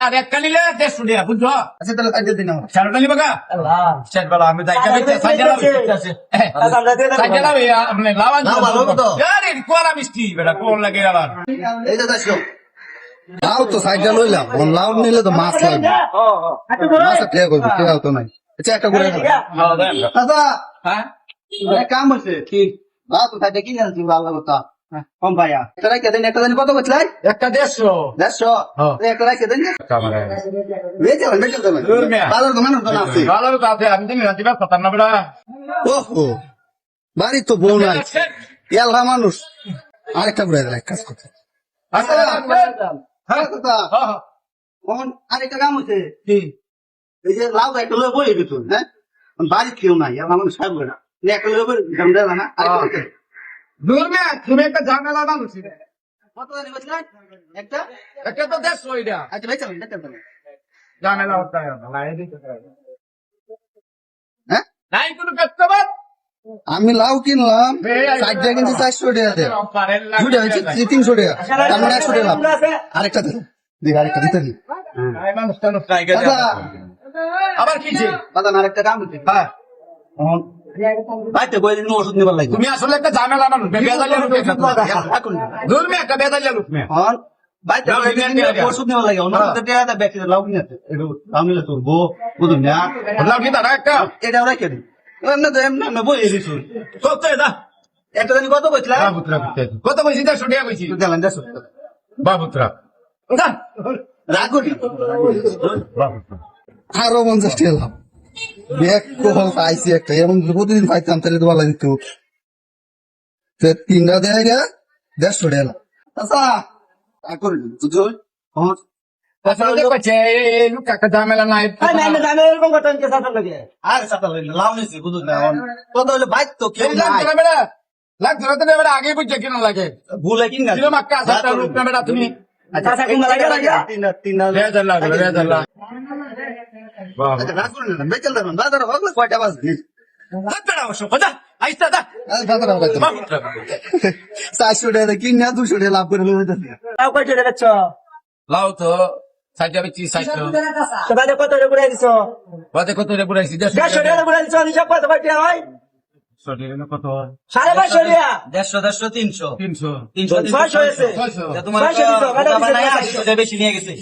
আর একটা নিলে 150 টাকা বুঝছো? আচ্ছা তাহলে সাইড দিন আমার। সারটা নিবা কা? শেষ বেলা আমি যাই সাইড আছে সাইড আপনি লাভান লাভ ভালো হবে তো? আরে কোলা মিষ্টি বেটা কোল লাগে আবার এই যে দেখো লাউ তো সাইডটা লইলাম লাউ নিলে তো মাছ লাগবে মাছ কে করবে কে তো নাই আচ্ছা একটা করে দাদা হ্যাঁ এক কাম হচ্ছে কি বা তো সাইডে কি জানছি ভালো কথা কম ভাইয়া এটা রাখে দেন একটা দিন কত বলছিলাই একটা 150 একটা রাখে দেন ক্যামেরা বেচে দেন দূর মিয়া। ভালো তো মানুষ তো না আছে ভালো তো আছে আমি দিন রাতে বা 57 বেটা ওহো বাড়ি তো বউ নাই ইয়াল্লা মানুষ আরেকটা করে দেন এক কাজ করতে আচ্ছা হ্যাঁ দাদা কোন আরেকটা কাম হচ্ছে কি এই যে লাউ একটা লয়ে বই দিত হ্যাঁ বাড়ি কেউ নাই আমার মানুষ সাহেব না একটা লয়ে বই দাম দেওয়া না দূর মিয়া তুমি একটা ঝামেলা মানুষ কত জানি বলছিলেন একটা একটা তো 150 এটা আচ্ছা ভাই চলেন দেখতে পারেন ঝামেলা হতে হয় না লাই দিতে হ্যাঁ নাই কোনো কাস্টমার আমি লাউ কিনলাম সাইডটা কিনছি 400 টাকা দিয়ে দুইটা হয়েছে 300 টাকা তার মানে 100 টাকা লাভ আরেকটা দেন দেখ আরেকটা দিতে দিন মানুষটা ট্রাই করে দাদা আবার কি ছে দাদা আরেকটা কাম হচ্ছে হ্যাঁ বাইতে বই দিন ওষুধ নিবার লাগবে তুমি আসলে একটা ঝামেলা মানুষ বেজালিয়া লোক দূর মিয়া একটা বেজালিয়া লোক মিয়া হন বাইতে বই দিন ওষুধ নিবার লাগে অন্য টাকা ব্যাগ লাউ কিনে একটু লাউ নিলে তো বউ বুঝুন না বললাম কি দাদা একটা এটাও রেখে দিন এমনি তো এমনি বই দিছি কত এটা একটা জানি কত বলছিলাম বাবুত্রা কত কইছি 150 টাকা কইছি দিলেন 150 বাবুত্রা রাখুন বাবুত্রা আরো 50 টাকা লাভ ব্যাগ কোহল পাইছি একটা এমন প্রতিদিন পাইতাম তাহলে তো ভালো দিত তিনটা দেয় গা 150 টাকা লাভ আচ্ছা রাখুন বুঝছো হ্যাঁ তাহলে কইছে লোক একটা ঝামেলা নাই আর সাথে লাভ নিছি বুঝুন না কত হলে বাইক তো কেউ নাই লাগছে না তুমি এবার আগে বুঝছে কিনা লাগে ভুলে কিন গেছে ছিল মাক্কা সাতটা রূপ না বেটা তুমি আচ্ছা কোন লাগে তিনটা রেজাল লাগলো রেজাল লাগ বাহ আচ্ছা রাখুন না বেচল দেন বাজার হগলে কয়টা বাজে হাতড়া অবশ্য কথা আইস্তা দা বাজার হগলে বাবুত্রা 400 টাকা কিন না 200 টাকা লাভ করে লইতে লাও তো সাইডটা বেচি সাইডটা বাদে কত রে বুড়াইছি 150 কত 150 300 300 300 600 হয়েছে 600 তোমার বেশি নিয়ে গেছে